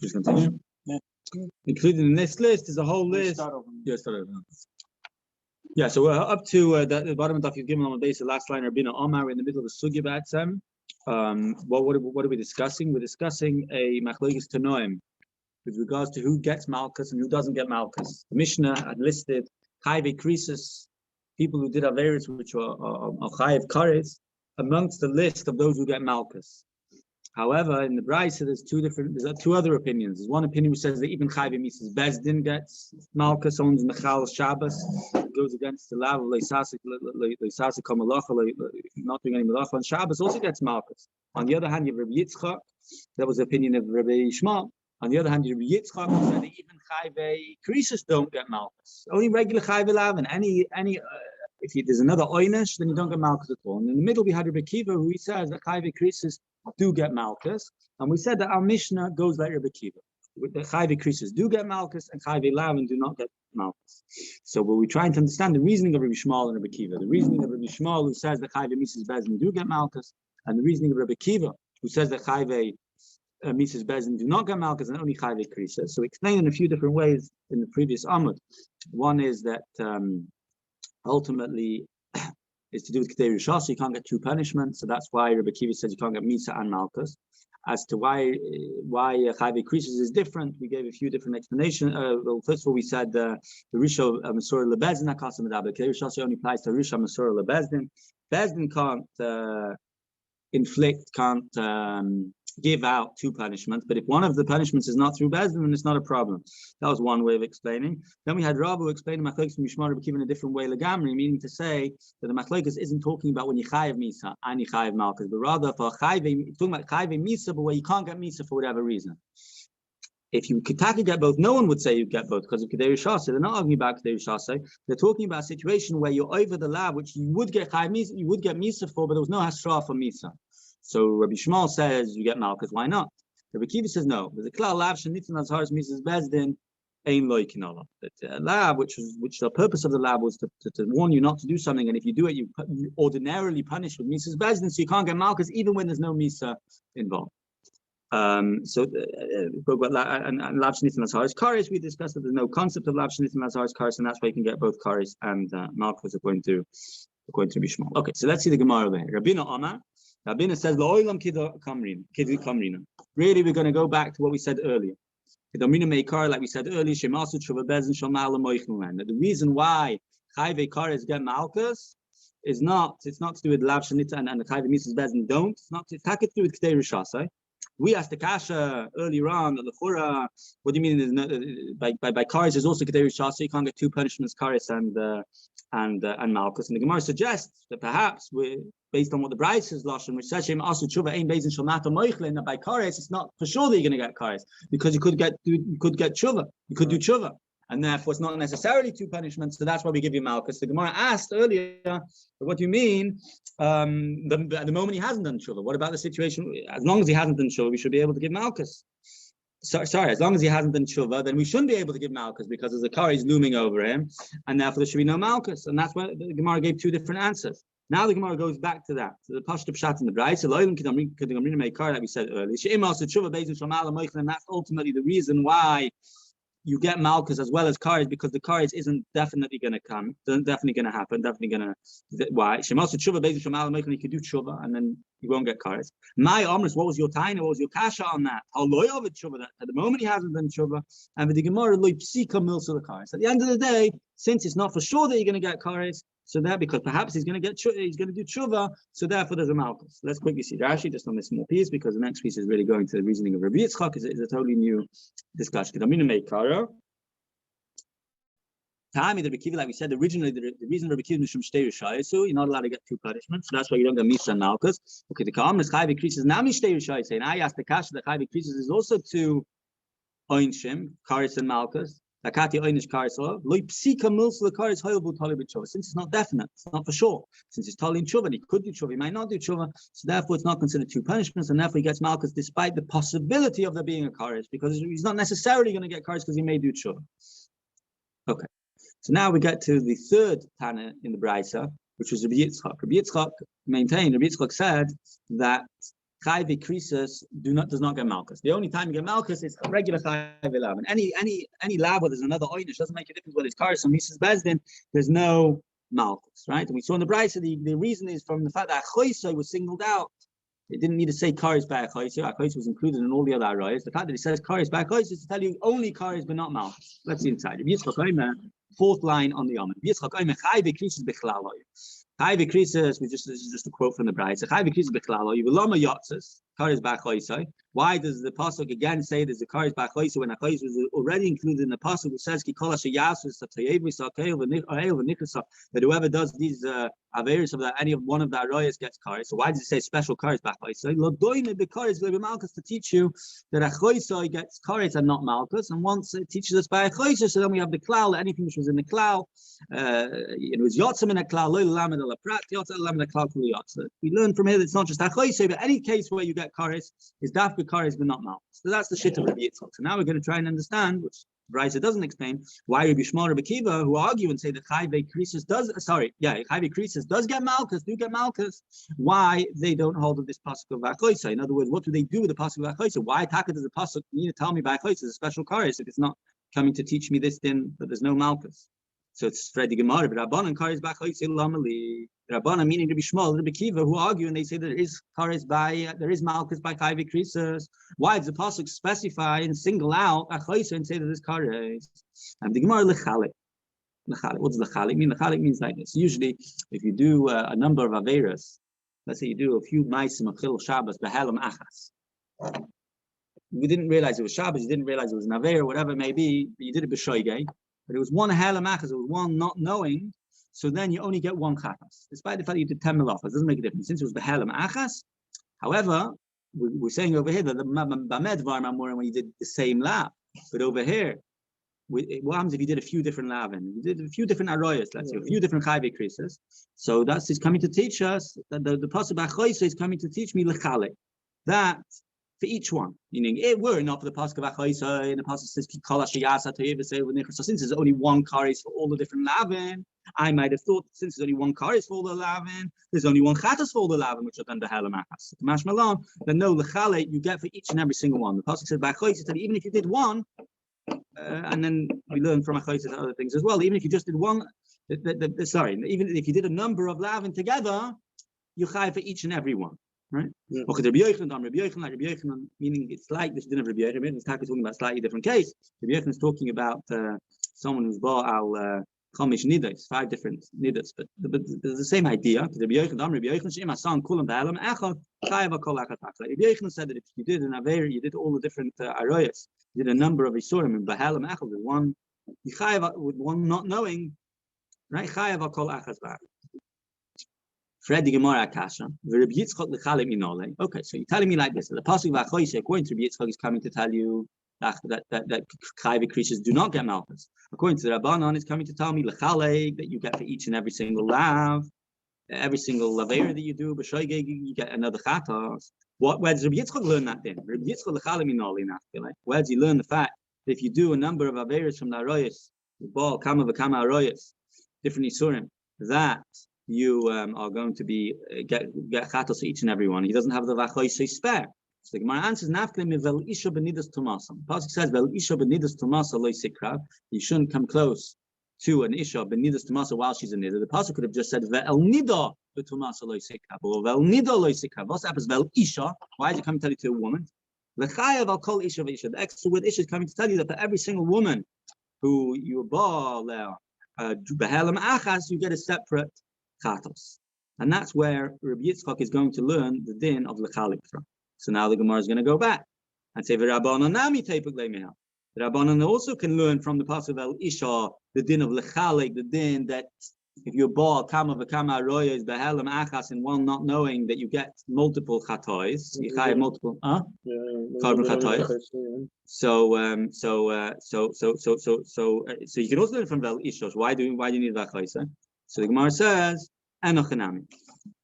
Just continue. Yeah. Included in this list is a whole list. Yeah, so we're up to the bottom of the you've given on the base of the last line. Rabbi Omar, we're in the middle of the sugya b'atzem. What are we discussing? We're discussing a machlokes tanoim with regards to who gets malchus and who doesn't get malchus. The Mishnah had listed chayve krisis, people who did averis which are chayev kares, amongst the list of those who get malchus. However, in the Brisa, there's two other opinions. There's one opinion which says that even chayve misas bezdin gets malchus, owns mechal Shabbos, goes against the law of leisasik kamalacha, not doing any malacha on Shabbos, also gets malchus. On the other hand, you have Rabbi Yitzchak, that was the opinion of Rabbi Shmuel. On the other hand, Rabbi Yitzchak said that even chayve krisis don't get malchus. Only regular chayve lav and any if there's another oynish, then you don't get malchus at all. And in the middle, we had Rabbi Kiva, who he says that chayve krisis do get malchus, and we said that our Mishnah goes like Rabbi Kiva. The chayve krisis do get malchus, and chayve lavin do not get malchus. So we're trying to understand the reasoning of Rabbi Shmuel and Rabbi Kiva. The reasoning of Rabbi Shmuel, who says that chayve misas bezdin do get malchus, and the reasoning of Rabbi Kiva, who says that chayve misas bezdin do not get malchus, and only chayve krisis. So we explained in a few different ways in the previous Amud. One is that ultimately is to do with Kedei Rishah, so you can't get two punishments. So that's why Rabbi Kiva says you can't get Misa and Malchus. As to why Chayve Krisis is different, we gave a few different explanations. Well, first of all, we said the Risha Masur Lebezdin Akasa Medaba. Kedei Rishah only applies to Risha Masur Lebezdin. Bezdin can't can't give out two punishments, but if one of the punishments is not through Bezdin, then it's not a problem. That was one way of explaining. Then we had Rabbi explaining Makkos from Yishmar Rabbi in a different way, Lagamri, meaning to say that the Makkos isn't talking about when you chayev misa and you chayev malchus, but rather for chayev, talking about chayev misa, but where you can't get misa for whatever reason. If you could get both, no one would say you get both because of Kedei Rishah. They're not arguing about Kedei Rishah. They're talking about a situation where you're over the lab, which you would get chayev misa, you would get misa for, but there was no hasra for misa. So Rabbi Shmuel says you get malchus. Why not? Rabbi Kiva says no. There's a klal lav shenitzin as haris misas bezdin ein lo yikinala. That lab, which the purpose of the lab was to warn you not to do something, and if you do it, you ordinarily punish with misas bezdin, so you can't get malchus even when there's no misa involved. So and lav shenitzin as haris kares, we discussed that there's no concept of lav shenitzin as haris kares, and that's why you can get both kares and malchus according to Rabbi Shmuel. Okay, so let's see the Gemara over here. Rabbeinu Amar. Rabbi says, really, we're going to go back to what we said earlier. Like we said earlier, that the reason why chayve kares get malchus is it's not to do with lav shenita and the chayve misas bezdin don't. It's to do with Kedei Rishah. We asked the kasha earlier on that the chura. What do you mean? By kares is also Kedei Rishah, so you can't get two punishments, kares and malchus. And the Gemara suggests that perhaps we're based on what the Brisa is lashon, which says asu tshuva ein bezin shalmata moichlin. That by kares, it's not for sure that you're going to get kares because you could get tshuva, you could do tshuva, and therefore it's not necessarily two punishments. So that's why we give you malchus. The Gemara asked earlier, what do you mean? At the moment he hasn't done tshuva. What about the situation? As long as he hasn't done tshuva, we should be able to give malchus. Sorry, as long as he hasn't done tshuva, then we shouldn't be able to give malchus because there's a kares looming over him, and therefore there should be no malchus. And that's why the Gemara gave two different answers. Now the Gemara goes back to that. So the Pashut Pshat in the Brisa, like we said earlier, and that's ultimately the reason why you get malchus as well as kares, because the kares isn't definitely going to come, definitely going to happen, why? You can do tshuva and then you won't get kares. My omrus, what was your taina? What was your kasha on that? That at the moment he hasn't done tshuva, and with the Gemara loy psika milsa the kares. At the end of the day, since it's not for sure that you're going to get kares, so that because perhaps he's going to do tshuva, so therefore there's a malchus. Let's quickly see Rashi just on this small piece, because the next piece is really going to the reasoning of Rabbi Yitzchak. Is a totally new discussion. Time the Rabbi, like we said originally, the reason Rabbi Kiva is shtei rishayis, so you're not allowed to get two punishments, so that's why you don't get misa and malchus. Okay, the kalm is chayve krisis now mishtei rishayis, and I asked the kasha that chayve krisis is also to oinshim, kares and malchus. Since it's not definite, it's not for sure. Since it's totally in tshuva, he could do tshuva, he might not do tshuva, so therefore it's not considered two punishments, and therefore he gets malchus despite the possibility of there being a kares, because he's not necessarily going to get kares because he may do tshuva. Okay, so now we get to the third Tana in the Brisa, which was Rabbi Yitzchak. Rabbi Yitzchak said that Chayve Krisus does not get Malkus. The only time you get Malkus is regular Chayve Lav. And any Lav where there's another Oynish doesn't make a difference whether it's Karis or Mrs. Bezdin, there's no Malkus, right? And we saw in the Brisa the reason is from the fact that Achoisoi was singled out. It didn't need to say Karis by Achoisoi. Achoisoi was included in all the other Arayas. The fact that it says Karis by Achoisoi is to tell you only Karis but not Malkus. Let's see inside. Fourth line on the Yom. Chayve Krisus, this is just a quote from the Bride. So Chayve Krisus bechlalo, you will lama yotzes, kares b'achoisai. Why does the pasuk again say there's a kares b'achoisai when achoisai was already included in the pasuk which says ki kol asher yasus tayevi sakei v'nikrasa, that whoever does these averis of that, any of one of the arayas gets kares. So why does it say special kares b'achoisai? Lo doime b'kares v'le b'malchus, to teach you that achoisai gets kares and not malchus. And once it teaches us by achoisai, so then we have the klal, anything which was in the klal, it was yotzim in a klal, lo lamed ala prat, yotzim lamed a klal kuli yotzim. We learn from here that it's not just achoisai, but any case where you get kares is dafka kares but not malchus. So that's the shit of Rabbi Yitzchak. So now we're going to try and understand, which Brisa doesn't explain, why Rabbi Shmuel and Rabbi Kiva, who argue and say that Chayve Krisus does get malchus, why they don't hold of this pasuk of Achoisai. In other words, what do they do with the pasuk of Achoisai? Why taka does the pasuk need to tell me by Achoisai is a special kares if it's not coming to teach me this din that there's no malchus? So it's Freddy Gemara, but Rabbanan kares b'achoisai lamali. Rabbanan meaning Rabbi Shmuel and Rabbi Kiva, who argue and they say that there is kares there is malchus by Chayve Krisus. Why does the pasuk specify and single out achoisai and say that there's kares? And the Gemara lechalik. What does lechalik mean? Lechalik means like this. Usually, if you do a number of averas, let's say you do a few ma'asim of chilul Shabbos behelam achas. You didn't realize it was Shabbos, you didn't realize it was an avera, whatever it may be, but you did it b'shoigay. But it was one helam achas, it was one not knowing. So then you only get one chatas, despite the fact that you did 10 melachas. It doesn't make a difference since it was behelam achas. However, we're saying over here that the bamed var mamurim when you did the same lav, but over here, what happens if you did a few different lavin? You did a few different arroyas, let's say, a few different chayve krisus. So that's is coming to teach us that the pasuk b'achoisai is coming to teach me lechalik, that for each one, meaning it were not for the pasuk of achoisai, and the pasuk says ki kol asher yasa toyev v'sei v'nichras. So since there's only one kares for all the different lavin, I might have thought since there's only one kares for all the lavin, there's only one chatas for all the lavin, which are done behelam achas. Mash malon, then no lechalik you get for each and every single one. The pasuk said b'achoisai that even if you did one. And then we learn from Achoisai other things as well. Even if you just did one, even if you did a number of lavin together, you chai for each and every one, right? Okay, Rabbi Yochanan, meaning it's like this din of Rabbi Yochanan. It's talking about a slightly different case. Rabbi Yochanan is talking about someone who's bought al chamish nidas, 5 different nidas, but there's the same idea. Rabbi Yochanan said that if you did an aver, you did all the different arayas. Did a number of isurim in Bahalam Echel with one with one not knowing, right? Chayav kol achas b'achas. Fred the Gemara Akasha. Rabbi Yitzchak lechalik minole. Okay, so you're telling me like this: that the pasuk v'achoisei, according to Rabbi Yitzchak, is coming to tell you that chayve krisus do not get malchus. According to the Rabbanan, it's coming to tell me lechalik that you get for each and every single lav, every single lavera that you do, b'shoigeg you get another chatas. Where does Rabbi Yitzchak learn that then? Rabbi Yitzchak lechalik minole nachile. Where does he learn the fact that if you do a number of averas from the arayos, the ball kama v'kama arayos, different isurim, that you are going to be get chatos for each and every one. He doesn't have the vachoisei spare. So the Gemara answers nafkle mivel isha benidas tomasam. Pasuk says vel isha benidas tomasa loy sikra. You shouldn't come close to an isha benidas tomasa while she's a nida. The pasuk could have just said vel nida betomasa loy sikra or vel nida loy sikra. What's happens vel isha? Why is it coming to tell you to a woman? L'chayav al kol isha v'isha. The extra word isha is coming to tell you that for every single woman who you ball behelam achas, you get a separate chatos, and that's where Rabbi Yitzchak is going to learn the din of lechalik from. So now the Gemara is going to go back and say v'Rabbanan nami teipuk le'mehal. The Rabbanan also can learn from the pasuk of isha the din of lechalik, the din that if you bought kama v'kama aroyas behelam achas in one not knowing that you get multiple chatois, you have multiple carbon chatois. So you can also learn from vel ishos. Why do you need vachoisa? So the Gemara says enochanami.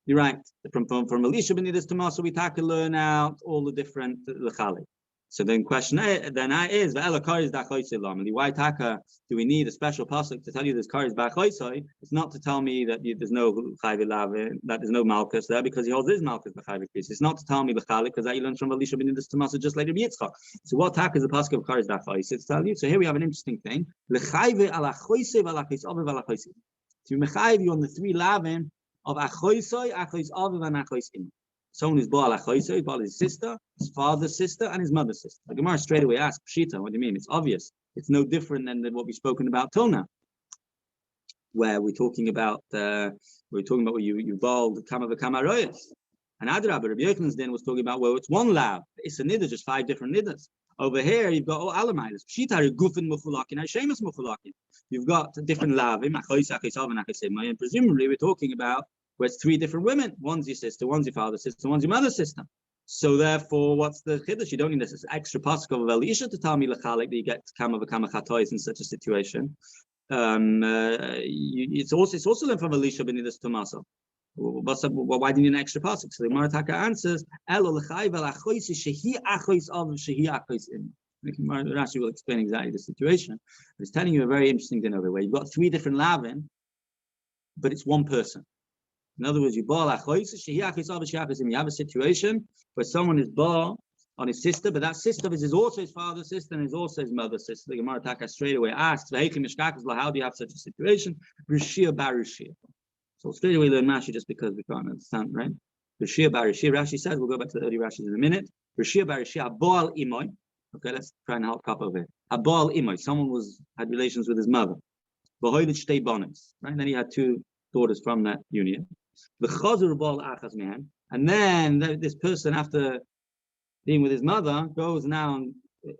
You're right. From Elisha benidas tomasa we can learn out all the different lechalik. So then question then is why taka do we need a special pasuk to tell you there's karis b'achoisoi? It's not to tell me that there's no chayv lavin, that there's no malchus there because he holds his malchus b'chayv kris. It's not to tell me b'chalik because that you learn from Elisha ben Yidus Tomasa just later Yitzchak. So what taka is the pasuk of karis b'achoisoi to tell you? So here we have an interesting thing. L'chayv alachoisoi v'alachis aviv v'alachoisoi. To mechayv you on the three lavin of achoisoi, achois aviv, and achois im. Someone who's Baal Achoisoi, Baal is his sister, his father's sister, and his mother's sister. The Gemara straight away asks, Pshita, what do you mean? It's obvious. It's no different than what we've spoken about till now, where we're talking about where you Baal the Kama v'Kama Royas. And Adrabah, Rabbi Yochanan's din was talking about, well, it's one lav. It's a niddah, just 5 different niddas. Over here, you've got all alamaidas. Pshita, Gufin Mukhulakin, Hashemus Mukhulakin. You've got different lavim, Achois, Achoisav, and Achoisimai, and presumably we're talking about where it's 3 different women. One's your sister, one's your father's sister, one's your mother's sister. So therefore, what's the chiddush? You don't need this extra pasuk of Elisha to tell me lechalik that you get kama v'kama chatois in such a situation. It's also learned from Elisha ben Yidus Tomasa. Why do you need an extra pasuk? So the Marataka answers, Elo l'chayv el achois shehi achois av shehi achois im. Rashi will explain exactly the situation. But it's telling you a very interesting thing over where you've got 3 different lavin, but it's one person. In other words, you have a situation where someone is bar on his sister, but that sister is also his father's sister and is also his mother's sister. The Gemara Taka straight away asks, how do you have such a situation? Rishia barishia. So straight away learn Rashi just because we can't understand, right? Rishia barishia. Rashi says, we'll go back to the early Rashis in a minute. Rishia barishia, Baal imoy. Okay, let's try and help up over here. A Baal imoy. Someone had relations with his mother. Right? Then he had 2 daughters from that union. And then this person, after being with his mother, goes now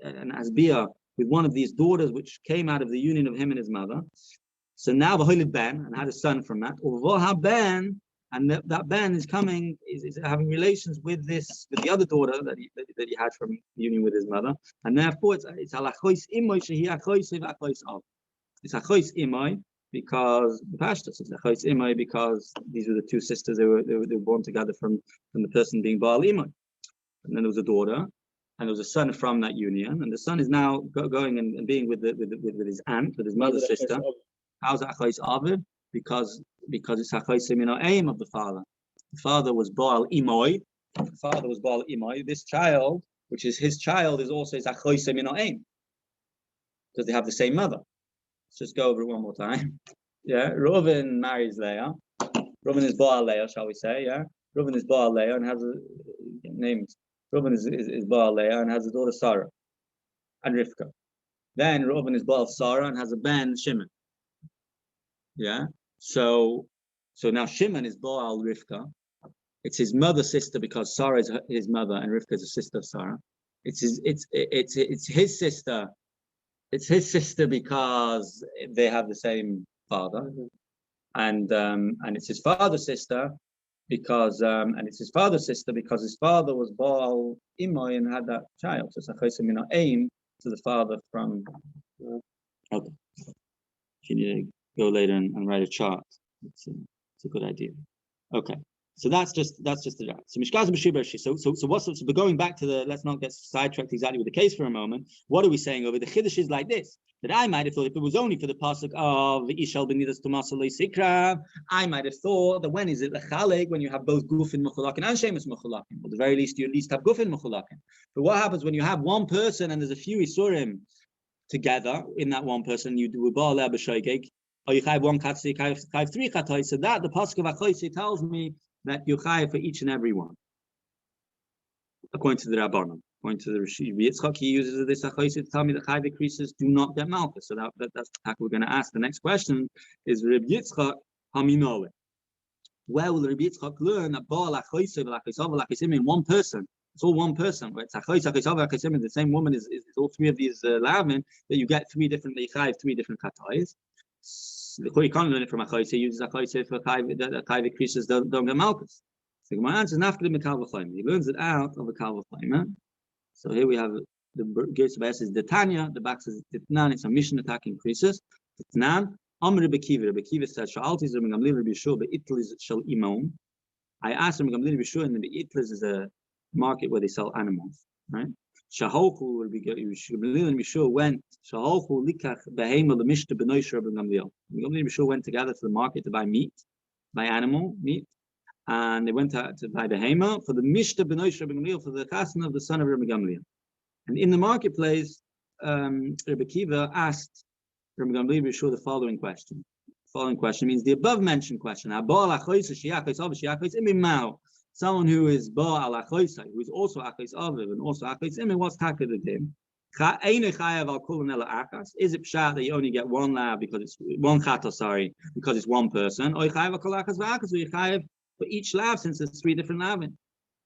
and has bia with one of these daughters which came out of the union of him and his mother. So now V'hoilid ben, and had a son from that. And that ben is having relations with the other daughter that he had from union with his mother. And therefore it's alachois imoy shehi achois v'achois av. It's achois imoy because the pashtus is achois imoy because these were the 2 sisters they were born together from the person being Baal imoy. And then there was a daughter, and there was a son from that union, and the son is now going and being with his aunt, with his mother's sister. How's that achois aviv? Because it's achois imino aim of the father. The father was Baal imoy. This child, which is his child, is also his achois imino aim because they have the same mother. Let's just go over it one more time. Yeah, Reuven marries Leah. Reuven is Baal Leah, shall we say? Yeah, Reuven is Baal Leah and has a name. Reuven is Baal Leah and has a daughter Sarah and Rivka. Then Reuven is Baal Sarah and has a ben Shimon. Yeah, so now Shimon is Baal Rivka. It's his mother's sister because Sarah is his mother and Rivka is a sister of Sarah. It's his sister. It's his sister because they have the same father, and it's his father's sister because his father was Baal Imoy and had that child. So it's a chosim aim to the father from. Okay, you need to go later and write a chart. It's a good idea. Okay. So that's just the right. So Mishkaz B'Shibra. So but going back to let's not get sidetracked exactly with the case for a moment. What are we saying over the chiddush is like this? That I might have thought if it was only for the pasuk of Ishal ben Yidus Tomasa Sikra, I might have thought that when is it lechalik when you have both gufin mechulakin and shemus mechulakin? Well, at the very least you at least have gufin mechulakin. But what happens when you have one person and there's a few isurim together in that one person? You do a bar le b'shoigeg, or you have one katsi, have 3 chatai. So that the pasuk of Achoisi tells me that you chayav for each and every one, according to the Rabbanon. According to the Rabbi Yitzchak, he uses this achoisi to tell me that chayav creases do not get malchus. So that's how we're going to ask. The next question is Rabbi Yitzchak haminole. Where will Rabbi Yitzchak learn that Baal achoisi v'achoisav v'achoisim in one person? It's all one person. But it's achoisi achoisav v'achoisim. The same woman is all 3 of these lavin that you get 3 different. They chayav 3 different katais. You can't learn it from Achoisi. He uses Achoisi for Chayv creatures don't get malchus. So my answer is nafked in Kal V'Chaim. He learns it out of a Kal V'Chaim. So here we have the Gertz of S is the Tanya. The back says Titnan. It's a mission attacking creatures. Titnan. Amr Rabbi Kiva. Rabbi Kiva says Sha'alti Rabbi Gamliel Rabbi Yeshua be'itlis shel imon. I asked Rabbi Gamliel Rabbi Yeshua, and the Be'itlis is a market where they sell animals, right? Shaholchu Yeshua went. Shaholchu likach behema lemishta benoish Rabbi Gamliel. Yeshua went together to the market to buy meat, buy animal meat, and they went to buy behema for the mishta benoish Rabbi Gamliel, for the chasna of the son of Rabbi Gamliel. And in the marketplace, Rabbi Kiva asked Rabbi Gamliel Yeshua the following question. The following question means the above mentioned question. Someone who is ba al achoisai, who is also achois aviv and also achois imi, what's taka to him? Is it pshat that you only get one lab because it's one chata, because it's one person? Or for each lab, since there's three different labin.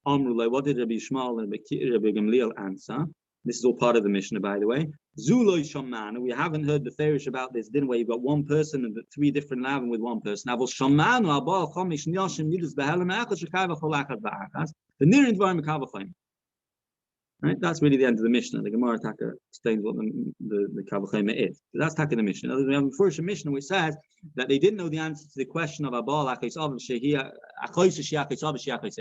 What did Rabbi Shmuel and Rabbi Gamliel answer? This is all part of the Mishnah, by the way. Zuloi Shaman. We haven't heard the farish about this, didn't we? You've got one person and the three different lavin with one person. The Nirin Dvarim Kavachayim. Right? That's really the end of the Mishnah. The Gemara Taka explains what the Kavachayim is. That's Taka the Mishnah. We have a first Mishnah which says that they didn't know the answer to the question of Abal Achis Av Shehia Achois Shiachis Av Shiachis,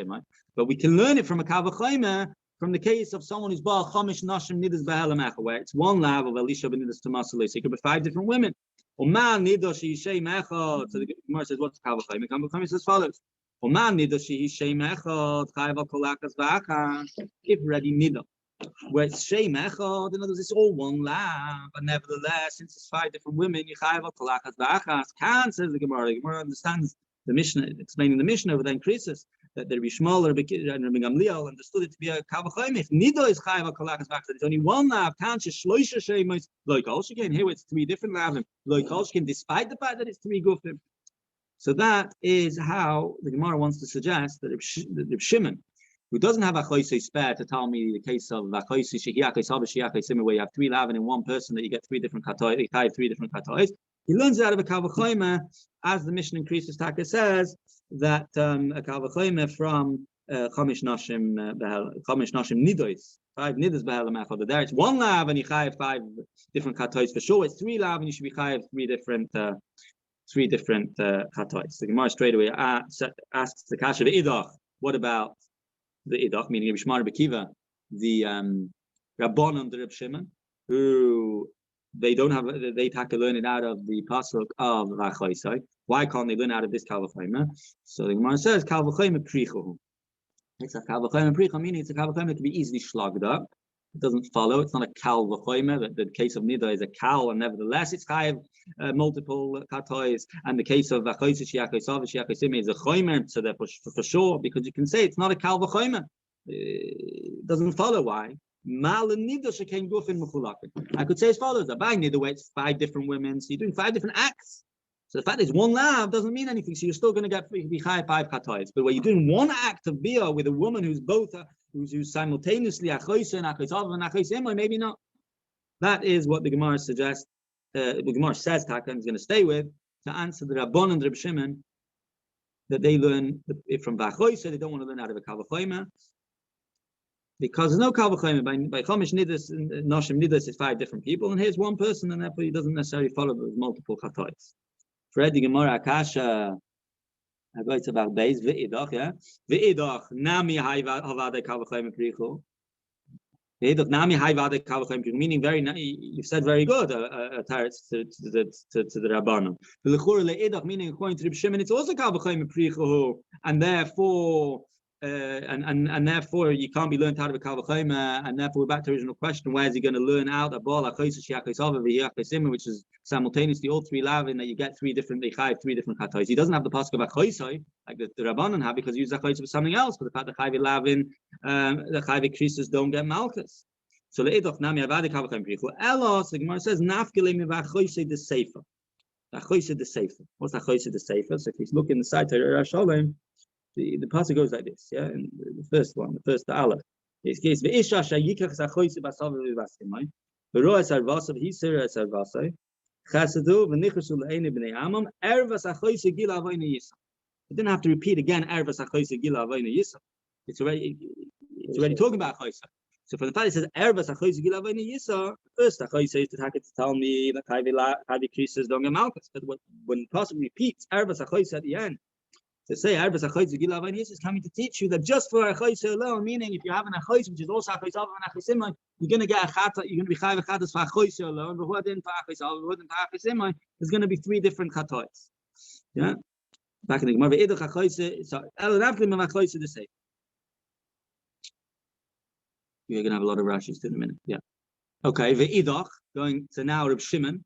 but we can learn it from a Kavachayim. From the case of someone who's Baal Chamish Nashim Nidas Behalamecha, where it's one lab of Elisha ben Nidas Tomasalei, so it could be 5 different women. Oman Nidashi Shei Mecha. So the Gemara says, what's Kavachayim? Kavachayim says as follows. Oman Nidashi Shei Mecha, Chayva Kolakas Vacha. If ready Nida, where it's Shei Mecha, in other words, it's all one lab, but nevertheless, since it's 5 different women, you Chayva Kolakas Vacha. Can, says the Gemara. The Gemara understands the Mishnah, explaining the Mishnah over there increases. That the Rabbi Shmuel and Rabbi Gamliel understood it to be a kavachayim. If nido is chayva kolakas vacha, there's only one lav. Can't shloisha shemos like also here it's 3 different lavim. Like also despite the fact that it's 3 gufim. So that is how the Gemara wants to suggest that Reb Shimon, who doesn't have a choisei spare to tell me the case of a choisei shehiachos havashiachos where you have 3 lavin in one person that you get 3 different katois, you have 3 different katois. He learns out of a kavachayim, as the Mishnah increases. Taka says that a kavachayim from chamish nashim nidois, 5 nidos behalamecha. There it's 1 lav and you chayav 5 different katois for sure. It's 3 lav and you should be chayav 3 different katois. The Gemara straight away asks the kasha the idach. What about the idach? Meaning Rabbi Shmuel Rabbi Kiva, the Rabbanon the Reb Shimon, who they don't have, they have to learn it out of the pasuk of Rachaisai. Why can't they learn out of this Kavachayim? So the Gemara says Kavachayim Prichahu. It's a Kavachayim Pricha, meaning it's a Kavachayim that can be easily slugged up. It doesn't follow. It's not a Kal Vachayim. The case of Nida is a Kal, and nevertheless it's Chayav multiple katois. And the case of Vachoisish Yakosav Yakosim is a Chayim, so therefore for sure, because you can say it's not a Kal Vachayim. It doesn't follow. Why? I could say as follows: the buying nida where it's 5 different women, so you're doing 5 different acts. So the fact is 1 lab doesn't mean anything. So you're still going to get be high 5 katois. But when you're doing 1 act of bia with a woman who's both who's simultaneously achoisa and achoisav and achoisim, maybe not. That is what the Gemara suggests. The Gemara says Taka is going to stay with to answer the Rabbon and Reb Shimon that they learn from vachoisa. They don't want to learn out of a kavachayim. Because there's no kavachayim by chamish nidas and nashim nidas is 5 different people, and here's 1 person, and therefore he doesn't necessarily follow those multiple chatois. Fred the Gemara Akasha, I go to about base v'idach, v'idach nami havade kavachayim prichu. V'idach nami havade kavachayim prichu, meaning you've said very good. To the Rabbanon. V'lechur le'idach, meaning according to Reb Shimon, it's also kavachayim prichu, and therefore. And therefore you can't be learned out of a kavachayim, and therefore we're back to the original question: where is he going to learn out about which is simultaneously all 3 lavin that you get 3 different katois? He doesn't have the pasuk of achoisai like the Rabbanon have because he uses achoisai for something else. For the fact that chayve lavin, the chayve krisus don't get malchus. So le'edoch nami avade kavachayim prichu. Elos the Gemara says nafkele mivachoisai the sefer. Achoisai the sefer. What's achoisai the sefer? So if you look in the site of Rashalim. The passage goes like this, yeah. And the first the aleph. It's case ve'isha shayikach zachoyse basav v'vasimai. V'roa sarvasav hisera sarvasai. Chasadu v'nichrusu le'ene b'nei amam ervas achoyse gil avoyne yisam. You didn't have to repeat again ervas achoyse gil avoyne yisam. It's already talking about achoyse. So for the fact it says ervas achoyse gil avoyne yisam, first achoyse is to tell me that chayvi krisis don't get malchus. But when the passage repeats ervas achoyse at the end. To say Arbas Achoyz Gila Avaynis is coming to teach you that just for Achoyz alone, meaning if you have an Achoyz, which is also Achoyz Av and Achoyz, you're going to get a Chata, you're going to be Chayav Chatas for Achoyz alone, but what in for Achoyz Av, what in for Achoyz, there's going to be 3 different Chatois. Yeah? Back in the Gemara, Ve'idach Achoyz, so El Ravlim of Achoyz the same. You're going to have a lot of Rashis in a minute. Yeah. Okay, Ve'idach, going to now Reb Shimon.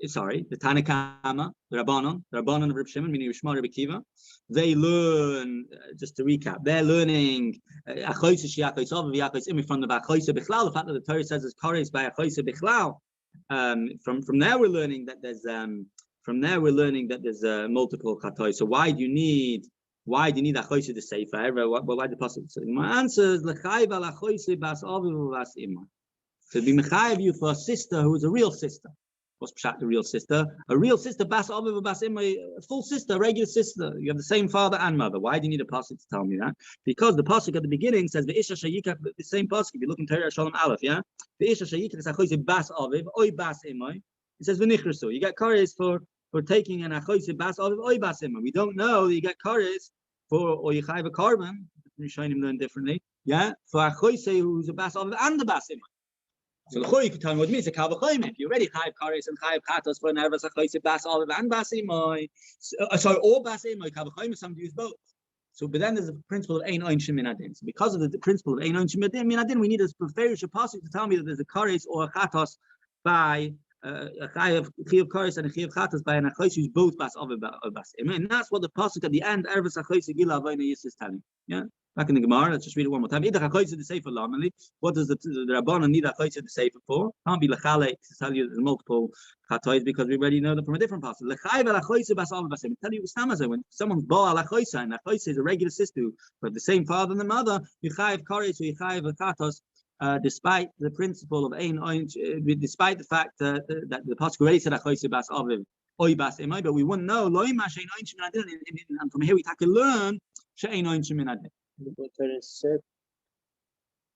Sorry, the Tanakama, the Rabbanon of Reb Shimon, meaning Rishma Reb Akiva, they learn, just to recap, they're learning Achoyse Shiachoyse Ov V'Yachoyse Imi from the Achoyse Bichlal, the fact that the Torah says it's Koreis by Achoyse Bichlal. From there we're learning that there's multiple Chatois. So why do you need Achoyse the Sefer? Why the Pasuk? My answer is L'chayv al Achoyse Bas Aviv Bas Imah. To be mechayev you for a sister who is a real sister. What's pshat, the real sister? A real sister, bas aviv bas imay, a full sister, a regular sister. You have the same father and mother. Why do you need a pasuk to tell me that? Because the pasuk at the beginning says ve'isha shayika, the same pasuk. If you look in Torah Shalom Aleph, yeah, ve'isha shayika is achoyse bas aviv, oy bas imay. It says v'nichrasu. You get kares for taking an achoyse bas aviv, oy bas imay. We don't know that you get kares for or you chayv a carbon. We're showing him learn differently. Yeah, for achoyse who's a bas aviv and the bas imay. So the you could tell me what it means. If you already chayav kares and chayav chatos for an ervas achoyse bas olive and bas imoy, sorry, or bas imoy kavachayim, some use both. So, but then there's a principle of ein oinshim minadin. So, because of the principle of ein oinshim minadin, we need a preferish pasuk to tell me that there's a kares or a chatos by a chayav kares and a chayav chatos by an achoyse who's both bas olive or bas imoy, and that's what the pasuk at the end ervas achoyse gila avayna is telling. Yeah. Back in the Gemara, let's just read it one more time. What does the Rabbanon need Achoyse the Sefer for? Can't be Lechale to tell you there's multiple Chatois because we already know them from a different passage. Lechayv al Achoyse bas al basim. Tell you when someone's Bo al Achoyse and Achoyse is a regular sister who have the same father and the mother, you chayav kares or you chayav chatos, despite the principle of ein oinch, despite the fact that the pasuk already said Achoyse bas aviv oy bas emay, but we wouldn't know loy ma shein oinch minadin, and from here we can learn shein oinch minadin.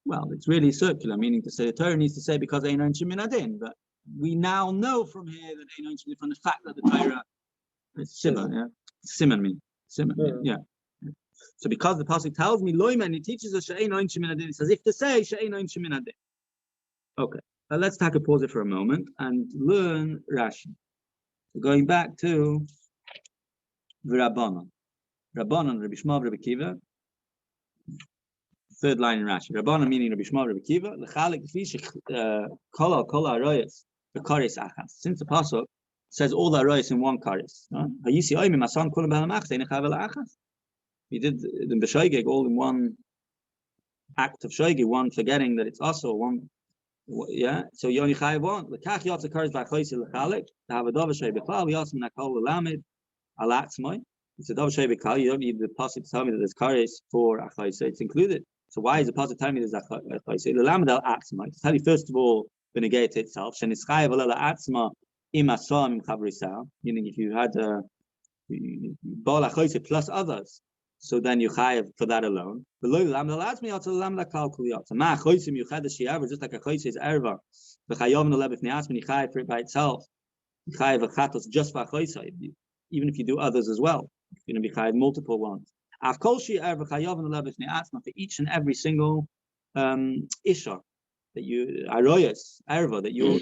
Well, it's really circular, meaning to say the Torah needs to say because ein oinshim minadin, but we now know from here that ein oinshim from the fact that the Torah is simon, yeah, simon mean simon, yeah. So because the pasuk tells me loyman, it teaches us she'ein oinshim minadin. It's as if to say she'ein oinshim minadin. Okay, let's take a pause for a moment and learn Rashi. So going back to the Rabbanon, Rabbi Shmuel, Rabbi Akiva. Third line in Rashi. Rabbanon meaning Rabbi Shmuel, Rabbi Akiva. L'chalik k'fi kol ha'arayos b'kares achas. Since the pasuk says all the arayos in one kares. Hayisi oimim asan kulam b'halam achas ein chayav achas. We did the b'shoigeg all in one act of shoigeg, one forgetting that it's also one. Yeah. So you only chayav one. L'kach yotze kares b'achoyse l'chalik. T'havadov v'shoy b'klal v'yosem nakol l'lamed alatzmoy. It's a dov shay b'klal. You don't need the pasuk to tell me that there's kares for achoyse. It's included. So why is the pasuk telling me there's achoyse? The lamed al atzma. To tell you first of all the negate itself. Shenischayev alel atzma im asom im chavrisal. Meaning if you had bol achoyse plus others, so then you chayev for that alone. Below the lamed al atzma also the lamed al kalkuliyot. Ma achoyse miuchad shi'aver just like achoyse is erva. V'chayov no lebif ne'atzma you chayev for it by itself. You chayev a chatos just for achoyse. Even if you do others as well, you're going to be chayev multiple ones. For each and every single isha that you aroyas erva that you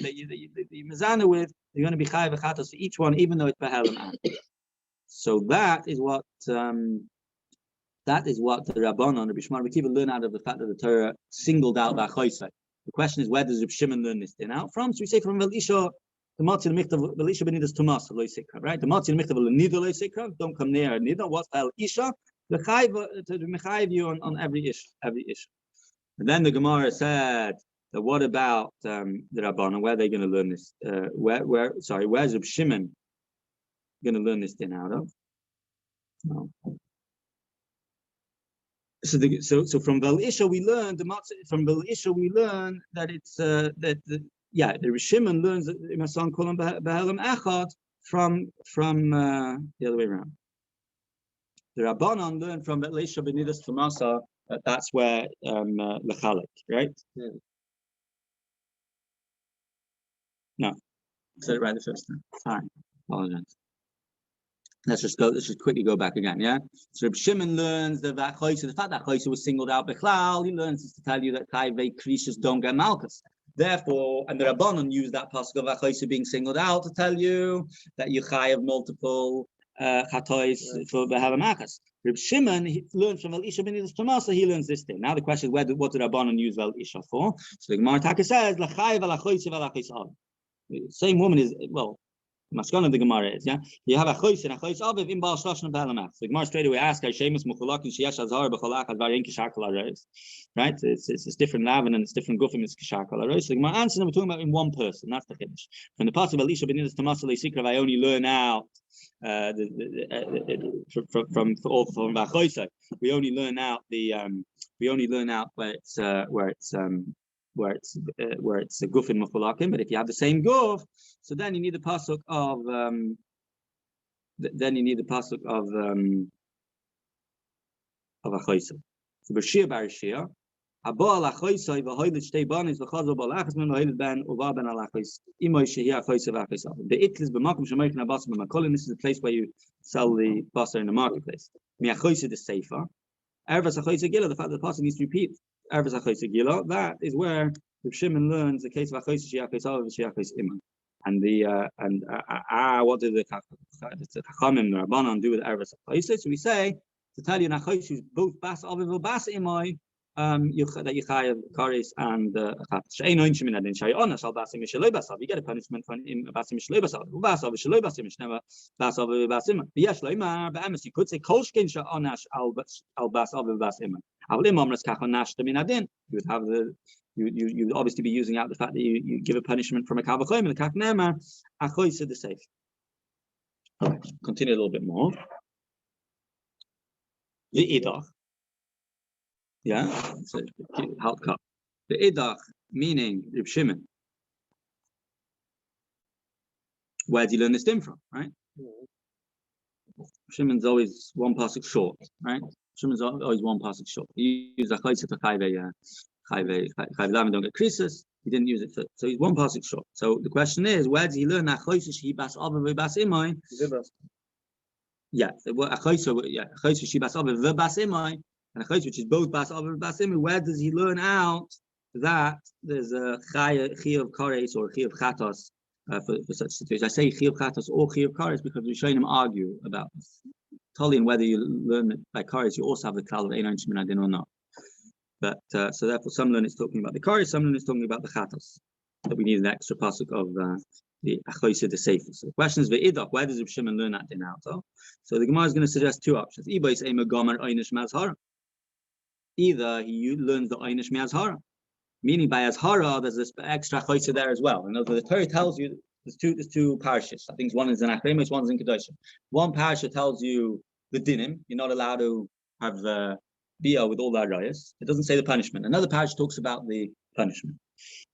mezana with, you're going to be chayav chatos for each one, even though it's behelim and. So that is what the Rabbanon, Rabbi Shmuel, Rabbi Akiva learn out of the fact that the Torah singled out b'achoyse. The question is, where does Rabbi Shimon learn this thing out from? So we say from Velisha. The Matzil Michtav Velisha benidas Tomas lo Sikra, right? The Matzil Michtav Nida lo Sikra, don't come near Nida. What's El Isha? The Chayv to mechayev you on every issue. And then the Gemara said that what about the Rabbanon? Where are they going to learn this? Where's Reb Shimon going to learn this thing out of? No. So from Velisha we learned that it's the Reb Shimon learns that Imasan Kolam Behelim Echad from the other way around. The Rabbanon learned from Elisha benidas Tomasa that's where Lechalik, right? Yeah. No, I said it right the first time. Fine, apologize. Let's just quickly go back again, yeah? So Reb Shimon learns that Choyse, the fact that Choyse was singled out Bechlal, he learns is to tell you that Chayvei Krishas don't get Malchus. Therefore, and the Rabbanon use that pasuk of Choyse being singled out to tell you that you have multiple Chatois for Behala Malchus. Reb Shimon learns from Al Isha ben Tamasa, he learns this thing. Now the question is, what did Rabbanon use Al Isha for? So the Gemara Taka says, same woman is, well, Maskana the Gemara is, yeah. You have a chois and a chois aviv in Baal Shlosh and Be'alamach. So the Gemara straight away asks, "Shemus muchulak and sheyesh azhar b'cholach advar yen kishar kol hareis." Right? It's different lavin and it's different gufim. It's kishar kol hareis. So the Gemara answers, we're talking about in one person. That's the chiddush. From the pasuk of Elisha ben Nidas Tamasal Leisikra, I only learn out from Vachoisai. We only learn out where it's a gufin mufulakim. But if you have the same guf, so then you need the pasuk of achoisa. So b'shir barishir, haba al achoisa v'hoylet shtei banis v'chazo balachas min v'hoylet ben uva ben al achois imoy shehi achoisa v'achoisa. The itlis b'makom shemayich nabas b'makolim. This is the place where you sell the basar in the marketplace. Mi achoisa the sefer. Ervas achoisa gila. The fact that the pasuk needs to repeat. Ervas achoisa gila. That is where the Shimon learns the case of achoisa shehi achoisa v'shehi imay. And what did the Chachamim, the Rabbanon, do with Ervas achoisa? So we say to tell you achoisa is both bas aviv or bas imay. That you chayav kares and she'ein oinshim in adin shayona shal basim mishlei basav. You get a punishment for basim mishlei basav. Basav mishlei basim mishneva basav basim. Yes, loimar be'emes. You could say kol shkein sha'onash al basav basim. Avol imam ras kach onashtem in adin. You would have you would obviously be using out the fact that you give a punishment from a kavachoyim and the kach ne'emar achoisa the safe. Okay, continue a little bit more. The idach. Yeah, it's a hard cut. The idach, meaning Reb Shimon. Where do you learn this thing from, right? Shimon's always one pasuk short, right? Shimon's always one pasuk short. He used a chayse to chayve don't get krisis. He didn't use it for, so he's one pasuk short. So the question is, where does he learn that chayse she bas aviv bas imay? Yeah, a chayse she bas aviv bas imay. And a chayes which is both bas aviv bas imay, where does he learn out that there's a chiyuv of kares or chiyuv chatos for such situations? I say chiyuv chatos or chiyuv kares because we're showing him argue about this. Totally, and whether you learn it by kares, you also have the klal of ein oinshim min adin or not. But so therefore, some learn it's talking about the kares, some learn it's talking about the chatos. That we need an extra pasuk of the achoisa the sefer. So the question is ve'idach, where does Reb Shimon learn that din out of? So the Gemara is going to suggest two options. Ibois ema gomer einish mazhara. Either he learns the einish me'azhara, meaning by azhara there's this extra choyse there as well. And the Torah tells you there's two parashas. I think one is in Achremos, one is in Kedoshim. One parasha tells you the dinim. You're not allowed to have the bia with all the arayas. It doesn't say the punishment. Another parasha talks about the punishment.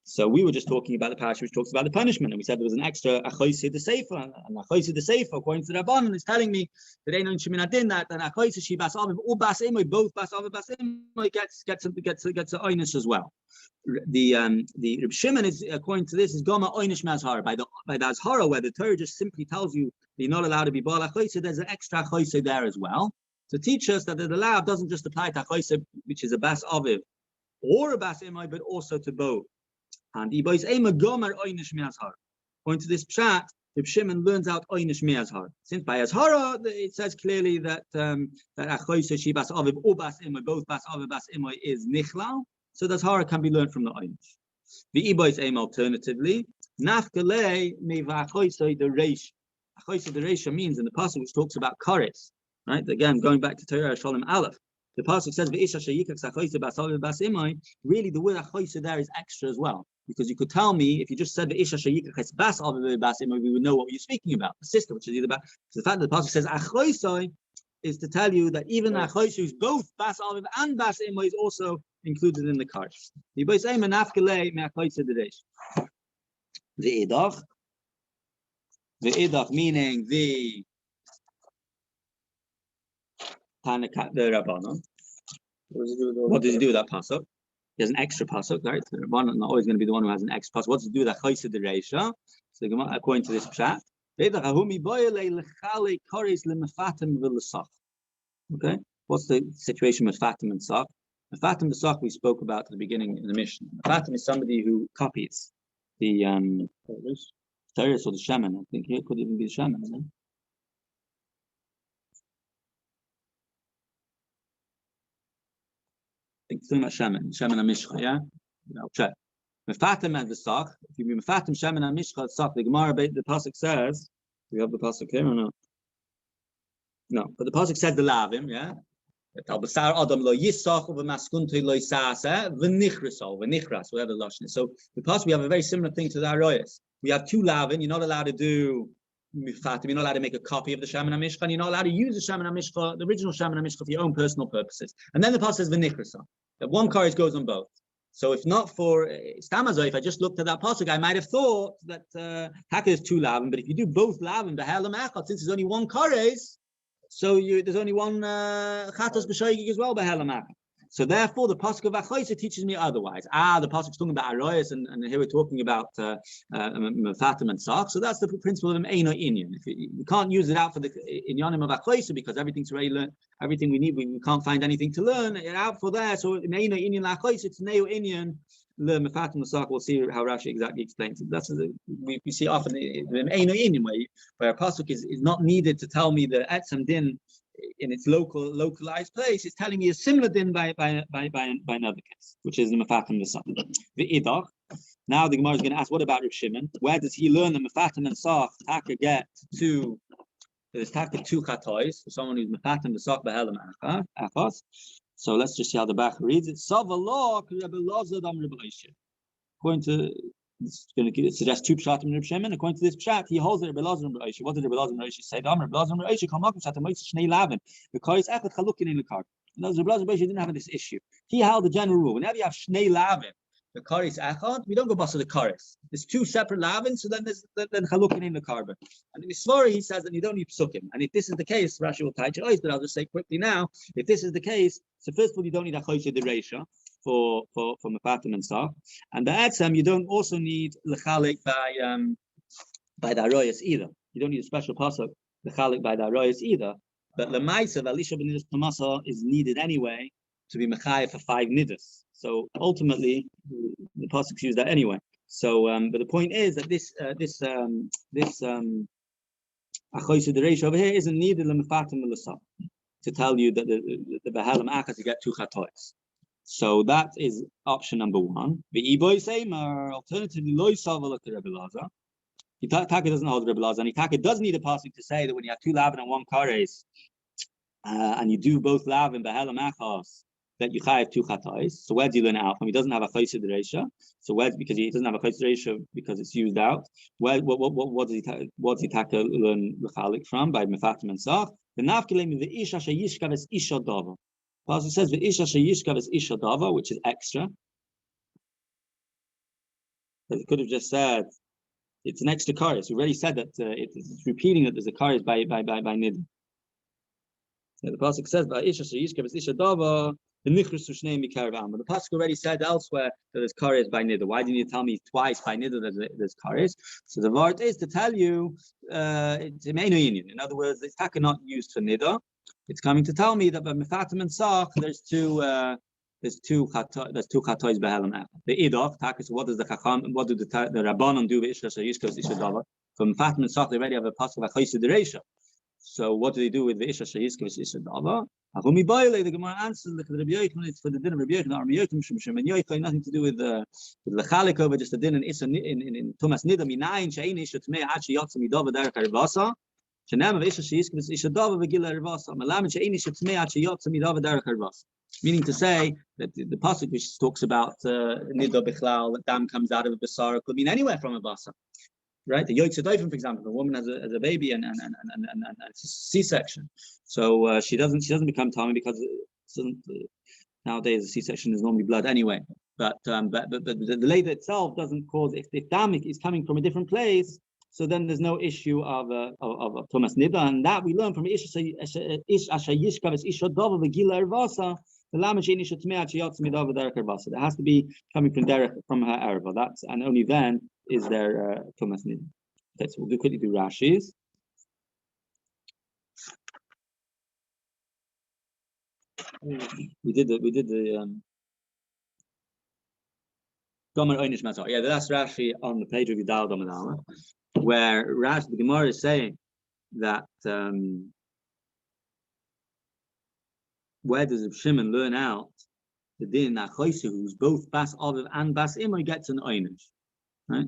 So we were just talking about the parasha which talks about the punishment, and we said there was an extra achoisa the sefer, and achoisa the sefer, according to the Rabbanon, is telling me that ain't no shemin adin that and achoisa she bas aviv or bas imay, both bas aviv bas imay gets a einish as well. The Reb Shimon is, according to this, is goma einish mazhara by the azhara, where the Torah just simply tells you that you're not allowed to be bal achoisa. There's an extra achoisa there as well to teach us that the law doesn't just apply to achoisa, which is a bas aviv or a bas imay, but also to both. And Ibois ema gomer einish me'azhar. According to this pshat, Reb Shimon learns out einish me'azhar. Since by azhara it says clearly that that achoisa she bas aviv or bas imay, both bas aviv bas imay is nichlal. So the azhara can be learned from the einish. The Ibois ema alternatively nafkalei me va'achoisa the reish. Achoisa the reish means in the passage which talks about kares. Right. Again, going back to Torah Shalom Aleph. The pasuk says ve'isha sheyikach achoisa bas aviv bas imay. Really, the word achoisa there is extra as well. Because you could tell me, if you just said the Isha Shayikach Bas Aviv Bas Imay, we would know what you're speaking about. The sister, which is either about. So the fact that the pasuk says Achoisai is to tell you that even Achoisai, who's both Bas Aviv and Bas Imay, is also included in the card. The idach meaning the Rabbanon. What does he do with that pasuk? There's an extra pasuk, right? The Rabbanon not always going to be the one who has an extra pasuk. What does he do with that chayse the reisha? So according to this pshat, Okay, what's the situation with Fatim and Sak? Fatim Sak we spoke about at the beginning in the mission. Fatim is somebody who copies the Teres or the shaman. I think here could even be the shaman. I think it's talking about shaman and Mishcha, yeah? I'll check. Mefatim and the Sak. If you mean Mefatim, shaman and Mishcha, Sak, the Gemara, the Pasuk says, do we have the Pasuk here or no? No, but the Pasuk says the Lavim, yeah? So the plus we have a very similar thing to the Arroyas. We have two lavin. You're not allowed to do mifatim. You're not allowed to make a copy of the Shaman HaMishcha. You're not allowed to use the Shaman HaMishcha, the original Shaman HaMishcha, for your own personal purposes. And then the plus says v'nichrasa. That one courage goes on both. So if not for Stamazo, if I just looked at that pasuk, I might have thought that Taka is two lavin. But if you do both lavin, the halam echad, since there's only one courage, so there's only one chatos b'shoigig as well by Helamach. So therefore, the pasuk of Achoisa teaches me otherwise. The pasuk's talking about Arroyas, and here we're talking about Mefatim and Sak. So that's the principle of Eino Inyan. You can't use it out for the Inyanim of Achoisa because everything's already learned. Everything we need, we can't find anything to learn. It's out for there. So in Eino Inyan Achoisa, it's Neo Inyan. The Mefatim and Sak. We'll see how Rashi exactly explains it. That's we see often in Eino Inyan where a pasuk is not needed to tell me the Etzem Din in its localized place. It's telling me a similar din by another case, which is the Mefatim the Sak. The Idach. Now the Gemara is going to ask, what about Reb Shimon? Where does he learn the Mefatim and Sak Taka get to? There's Taka two chatois for someone who's Mefatim the Sak behelam achas. So let's just see how the Bach reads it. According to, it's going to suggest two pshatim in Reb Shimon. According to this pshat, he holds that Rebbe Elazar and Rebbe Oishia. What did Rebbe Elazar and Rebbe Oishia say? Rebbe Elazar and Rebbe Oishia come up and said to Moshe Shnei Lavin because Echad Chalukin in the car. Rebbe Elazar and Rebbe Oishia didn't have this issue. He held the general rule. Whenever you have Shnei Lavin, the karis echad, we don't go bust the karis. There's two separate lavin, so then there's chalukin in the carbon. And in the Svara, he says that you don't need psukim. And if this is the case, Rashi will tie it, but I'll just say quickly now, if this is the case, so first of all, you don't need a choisha de reisha for mefatim and stuff. And the etzem, you don't also need lechalik by the arroyas either. You don't need a special pasuk lechalik by the arroyas either. But lemaisa, Elisha ben Nidus Tamasa is needed anyway to be mechayah for 5 nidus. So ultimately, the pasuk use that anyway. So, but the point is that this achoyse dereisha over here isn't needed l'mefatim l'saf to tell you that the behalam achas you get 2 chatois. So that is option number 1. The iboy seimer alternatively loy savala to Rebbe Elazar. Taka doesn't hold Rebbe Elazar, and Taka does need a pasuk to say that when you have 2 lavin and 1 kares, and you do both lavin behalam achas, that you have 2 chatois. So where do you learn it out from? He doesn't have a choisha dereisha. So where, because he doesn't have a choisha dereisha because it's used out. What does he learn l'chalik from by mefatim and sach? The nafkilim the isha sheyishkav is isha dava. Pasuk says the isha sheyishkav is isha dava, which is extra. But it could have just said it's an extra karis. We already said that it's repeating that there's a karis by nid. So the pasuk says by isha sheyishkav is isha dava. The the pasuk already said elsewhere that there's kares by nida. Why do you need to tell me twice by nida there's kares? So the word is to tell you it's a main union. In other words, it's taka not used for nida. It's coming to tell me that by mefatim and sach there's two chatois behelam. The idach taka. So what does the chacham? What do the rabbanon do with isha sheyishkav isha dava? From mefatim and sach they already have a pasuk of choisha dereisha. So what do they do with the isha sheyishkav isha dava? The Gemara answers the Rabbi Yochanan. It's for the din of Rabbi Yochanan. Rabbi Yochanan nothing to do with the chalik over just the din in Tumas Nida Minayin Shein Isha Tmei Ad Sheyotza Midava Derech Harivasa. Shenem of Isha Sheyishkav Isha Dava V'Gila Harivasa. Malam Shein Isha Tmei Ad Sheyotza Midava Derech Harivasa. Meaning to say that the pasuk which talks about Nida Bichlal, that dam comes out of a basara, could mean anywhere from a basa. Right, the Yotze Doifen, for example, a woman has a baby and it's a C-section, so she doesn't become tummy because nowadays a C-section is normally blood anyway. But the labor itself doesn't cause, if dam is coming from a different place, so then there's no issue of Thomas Nida, and that we learn from Ish Ashayishkav is Isha Dova V'Gila Ervasa. The Lamashin Isha Tmei Achiyotz Midava Derek Ervasa. It has to be coming from her erva. That's, and only then is there Thomas Nida. Okay, so we'll quickly do Rashi's. We did the Gomer Einish Mazar. Yeah, that's Rashi on the page of Yudal Domadama, where Rashi, the Gemara is saying that where does Shimon learn out the din Achoisa, who's both Bas Aviv and Bas Imoy, gets an Einish, right?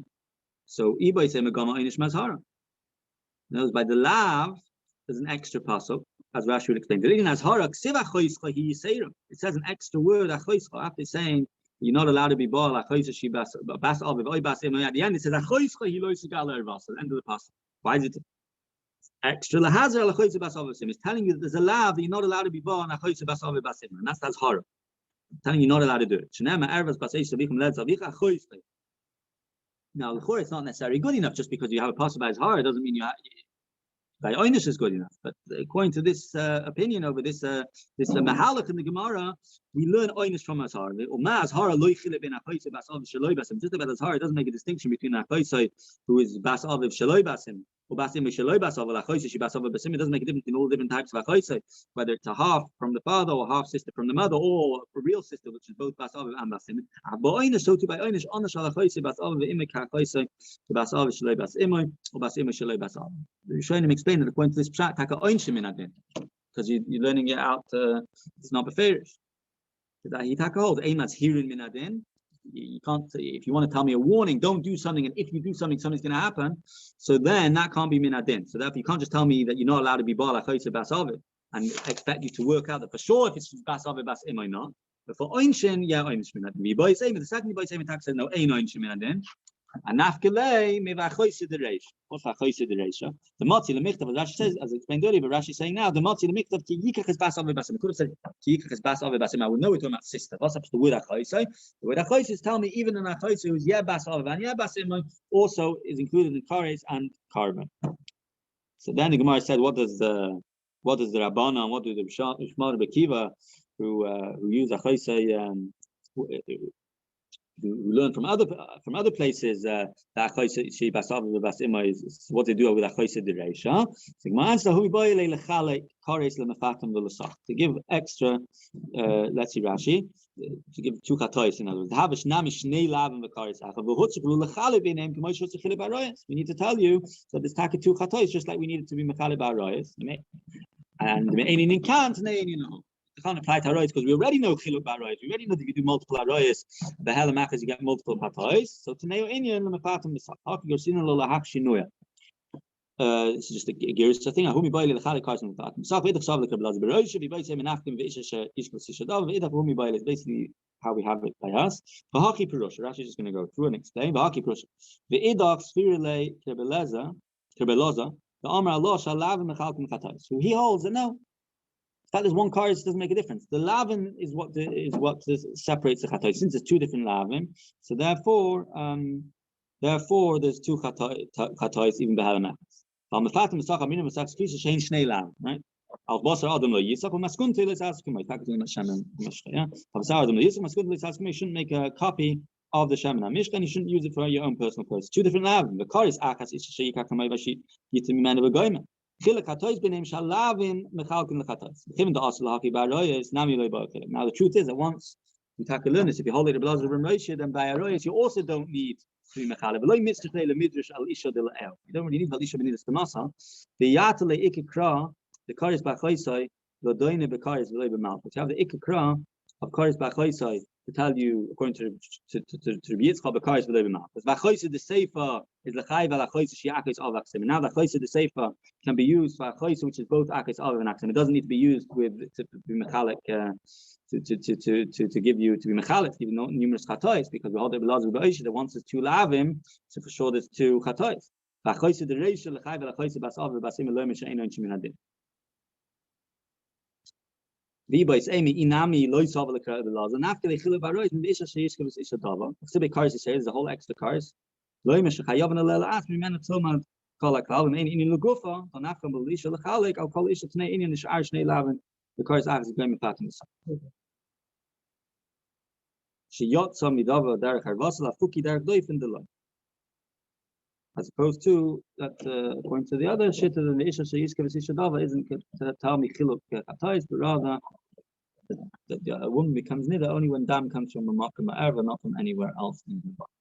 So Ibai say Megama Einish Mazhara. Knows by the Lav, there's an extra pasuk, as Rashi will explain. It says an extra word Achoischa after saying you're not allowed to be Baal Achoisa she Bas Aviv Oy Bas Imoy. At the end it says Achoischa he lo yigal ervas. At the end of the pasuk. Why is it extra Lahazer Achoisa Bas Aviv? It's telling you that there's a Lav that you're not allowed to be Baal Achoisa Bas Aviv Bas Imoy, and that's Hazhara. Telling you you're not allowed to do it. Now, the it's not necessarily good enough. Just because you have a pasuk by Hazhara doesn't mean you have by Einish is good enough. But according to this opinion over this Mahalach in the Gemara, we learn Einish from Hazhara. Just about Hazhara, it doesn't make a distinction between Achoisai, who is Bas Aviv Shaloi Basim, or Basim Shaloi Bas Aviv, Achoisai she Bas Aviv Basim. It doesn't make a difference in all different types of Achoisai, whether it's a half from the father or half sister from the mother, or a real sister, which is both Bas Aviv and Basim. But Einish, so too by Einish, Onash al Achoisai Bas Aviv Imek Achoisai Bas Aviv Shaloi Bas Imoy, or Bas Imoy Shaloi Bas Aviv. You're showing him explain that according to this pshat, taka Einshim in adin, because you're learning it out. It's not beferish. That he taka holds aimas hearing min adin. You can't. If you want to tell me a warning, don't do something, and if you do something, something's going to happen. So then that can't be min adin. So therefore, you can't just tell me that you're not allowed to be bala chayse bas aviv and expect you to work out that for sure if it's bas aviv bas imay not. But for Einshin, yeah, Einshin min adin. By saying the second by saying tak said no, ain't Einshin min adin. And nafkelei me vachoyse the reish. What's vachoyse the reish? The motzi lemichtav, as Rashi says, as explained earlier, but Rashi is saying now the motzi lemichtav ki yikach is bas aviv basim. Could have said ki yikach is bas aviv basim. I would know we're talking about sister. What's up to the word achoyse? The word achoyse is tell me even an achoyse who's yeah bas aviv and yeah basim also is included in kares and carbon. So then the Gemara said, what does the Rabbana and what do the Shmar Bekiva who use achoyse we learn from other places that Achoyse she Bas Aviv Bas Ima is what they do with Achoyse Dereisha. To give extra, let's see Rashi, to give two chatois in other words. We need to tell you that this taka two chatois just like we needed to be mechale ba'arayos, and the me'einin can't you can't apply to arayos because we already know chiluk ba'arayos. We already know that if you do multiple arayos, the hela makas you get multiple chatois. So taneo inyan lemafatim misach yosin lo lahak shinuya. This is just a gears thing. Ahumi baile lechale karsim lemafatim. Sach ve'edach shav lekabelaz beroish. V'ibay say menachtim ve'isha ishkos ishadav. Ve'edach ahumi baile is basically how we have it by us. V'haki perush. Rashi is just going to go through and explain. V'haki perush. Ve'edach sfirile kerbelaza. The Amar Allah shall lav mechalkim chatais. So he holds that no. That is one kares doesn't make a difference. The lavin is what separates the chatais. Since there's two different lavin, so therefore there's two chatais even behalamas. Right? Al basar adam lo yisak u'maskun teles askum. In fact, you shouldn't make a copy of the Shemana Mishkan. You shouldn't use it for your own personal purpose. Two different lavin. The kares akas is sheyikak kamay vashit yitim man of a goyim. Now the truth is that once you tackle learn this, if you hold it a blazer of Moshe, then by Aroyas you also don't need to be mechalev. You don't really need Halisha b'nidas Tamasa. The Yatale Ikikra, the Karis B'Chaisai, the Doine B'Karis V'Lei B'Malchus. You have the Ikikra of Karis B'Chaisai to tell you, according to Rabbi Yitzchak, B'Karis V'Lei B'Malchus. V'Chaisai the Sefer is l'chayv al-Achoisai she'akos av aksim. Now the Achoisai the Sefer can be used for Achoisai, which is both akos av and aksim. It doesn't need to be used with to be mechalik to give you to be mechalik, even though numerous chatois, because we hold it belaz b'oisha that once there's two lavim, so for sure there's two chatois. Achoisai the reisha l'chayv al-Achoisai bas av basim eloim she'eino inshim adin. V'bois emi inami lo yisav l'kra belaz. And after they chiluk barois, and the isha sheishka was isha dava. Chsibei kares is there's a whole extra kares. Loim shechayav nalel ask me man tzomad kol hakal and any lugufa on afkam b'lisha l'chalik al kol isha tnei inyan nishar shnei lavin the kares ask is going to pattern. She yot some midava derech harvasel afuki derech doif in the loy. as opposed to that, according to the other shit, the Isha Sheishka V'Sishadava isn't to tell me Chiluk Hatais, but rather that a woman becomes nida only when dam comes from a Makkah Ma'erva, not from anywhere else in the body.